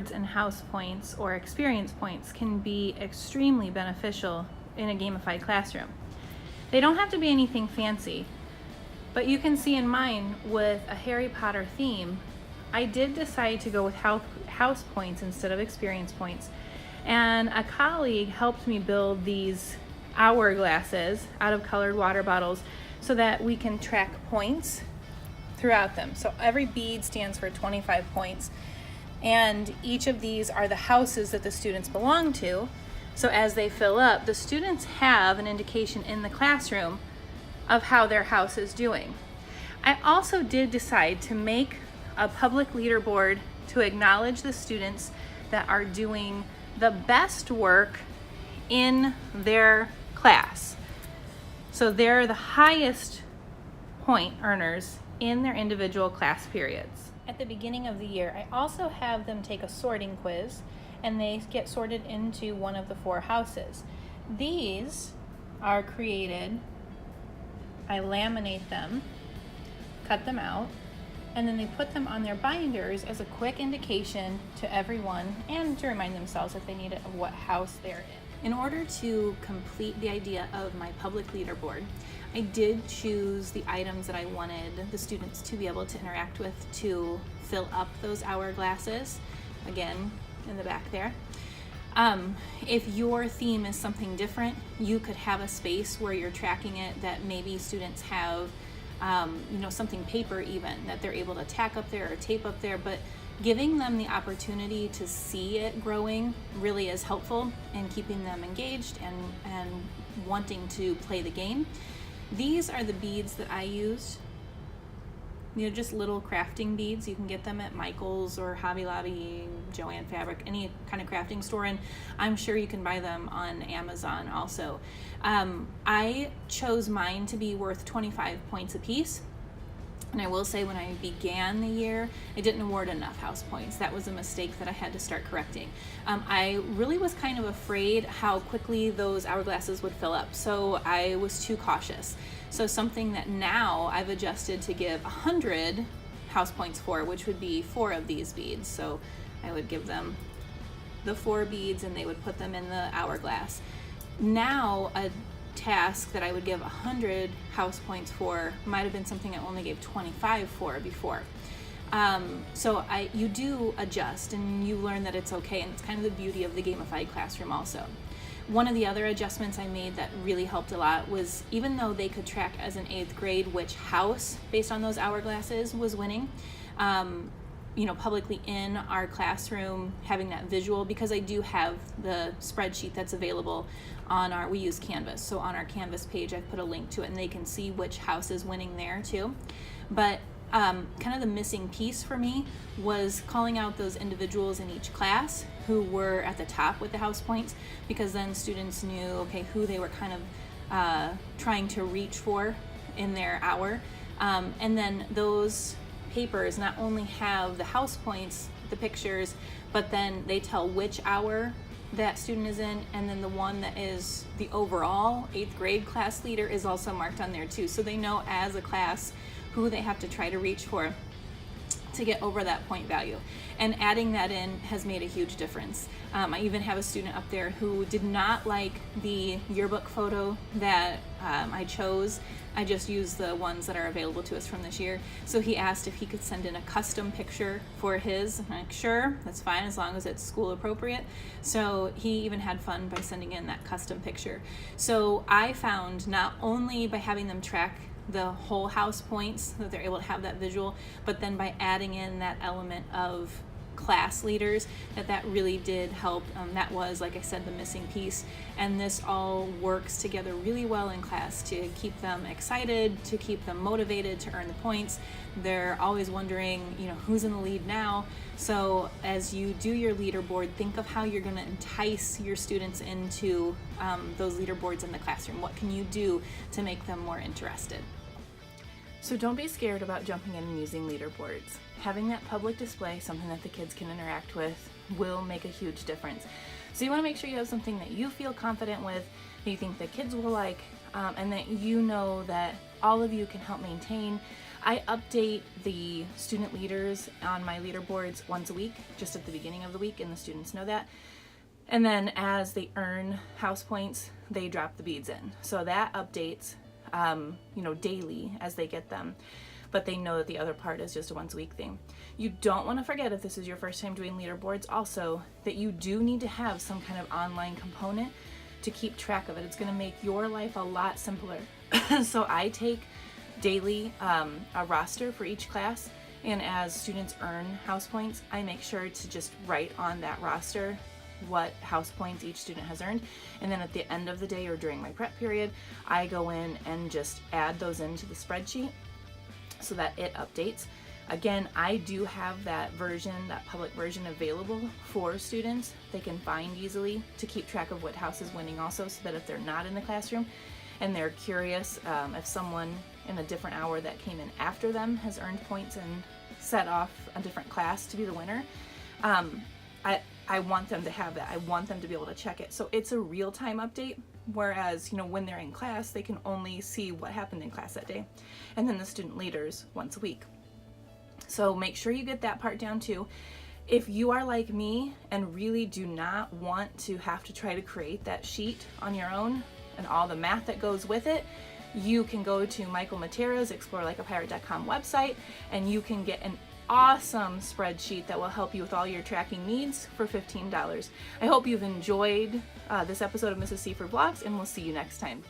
leaderboards and house points or experience points can be extremely beneficial in a gamified classroom. They don't have to be anything fancy, but you can see in mine with a Harry Potter theme, I did decide to go with house points instead of experience points. And a colleague helped me build these hourglasses out of colored water bottles so that we can track points throughout them. So every bead stands for 25 points, and each of these are the houses that the students belong to. So as they fill up, the students have an indication in the classroom of how their house is doing. I also did decide to make a public leaderboard to acknowledge the students that are doing the best work in their class. So they're the highest point earners in their individual class periods. At the beginning of the year, I also have them take a sorting quiz, and they get sorted into one of the 4 houses. These are created, I laminate them, cut them out, and then they put them on their binders as a quick indication to everyone and to remind themselves if they need it of what house they're in. In order to complete the idea of my public leaderboard, I did choose the items that I wanted the students to be able to interact with to fill up those hourglasses, again, in the back there. If your theme is something different, you could have a space where you're tracking it that maybe students have something paper even that they're able to tack up there or tape up there, but giving them the opportunity to see it growing really is helpful in keeping them engaged and wanting to play the game. These are the beads that I used. Just little crafting beads. You can get them at Michael's or Hobby Lobby, Joann Fabric, any kind of crafting store, and I'm sure you can buy them on Amazon also. I chose mine to be worth 25 points a piece. And I will say, when I began the year, I didn't award enough house points. That was a mistake that I had to start correcting. I really was kind of afraid how quickly those hourglasses would fill up, so I was too cautious. So something that now I've adjusted to give 100 house points for, which would be 4 of these beads. So I would give them the 4 beads and they would put them in the hourglass. Now a task that I would give 100 house points for might have been something I only gave 25 for before. So you do adjust and you learn that it's okay, and it's kind of the beauty of the gamified classroom also. One of the other adjustments I made that really helped a lot was, even though they could track as an 8th grade which house based on those hourglasses was winning, publicly in our classroom, having that visual, because I do have the spreadsheet that's available on we use Canvas. So on our Canvas page, I've put a link to it and they can see which house is winning there too. But kind of the missing piece for me was calling out those individuals in each class who were at the top with the house points, because then students knew, who they were kind of trying to reach for in their hour. And then those papers not only have the house points, the pictures, but then they tell which hour that student is in, and then the one that is the overall 8th grade class leader is also marked on there too. So they know as a class who they have to try to reach for to get over that point value. And adding that in has made a huge difference. I even have a student up there who did not like the yearbook photo that I chose. I just used the ones that are available to us from this year. So he asked if he could send in a custom picture for his. I'm like, sure, that's fine as long as it's school appropriate. So he even had fun by sending in that custom picture. So I found, not only by having them track the whole house points, that they're able to have that visual, but then by adding in that element of class leaders, that really did help. That was, like I said, the missing piece, and this all works together really well in class to keep them excited, to keep them motivated to earn the points. They're always wondering, who's in the lead now. So as you do your leaderboard, think of how you're going to entice your students into those leaderboards in the classroom. What can you do to make them more interested? So don't be scared about jumping in and using leaderboards. Having that public display, something that the kids can interact with, will make a huge difference. So you want to make sure you have something that you feel confident with, that you think the kids will like, and that you know that all of you can help maintain. I update the student leaders on my leaderboards once a week, just at the beginning of the week, and the students know that. And then as they earn house points, they drop the beads in. So that updates, daily as they get them. But they know that the other part is just a once a week thing. You don't want to forget, if this is your first time doing leaderboards, also that you do need to have some kind of online component to keep track of it. It's going to make your life a lot simpler. So I take daily a roster for each class, and as students earn house points, I make sure to just write on that roster what house points each student has earned, and then at the end of the day or during my prep period, I go in and just add those into the spreadsheet so that it updates. Again, I do have that version, that public version, available for students. They can find easily to keep track of what house is winning also, so that if they're not in the classroom and they're curious if someone in a different hour that came in after them has earned points and set off a different class to be the winner, I want them to have that. I want them to be able to check it. So it's a real-time update, whereas, when they're in class, they can only see what happened in class that day. And then the student leaders once a week. So make sure you get that part down too. If you are like me and really do not want to have to try to create that sheet on your own and all the math that goes with it, you can go to Michael Matera's explorelikeapirate.com website, and you can get an awesome spreadsheet that will help you with all your tracking needs for $15. I hope you've enjoyed this episode of Mrs. Cford Vlogs, and we'll see you next time.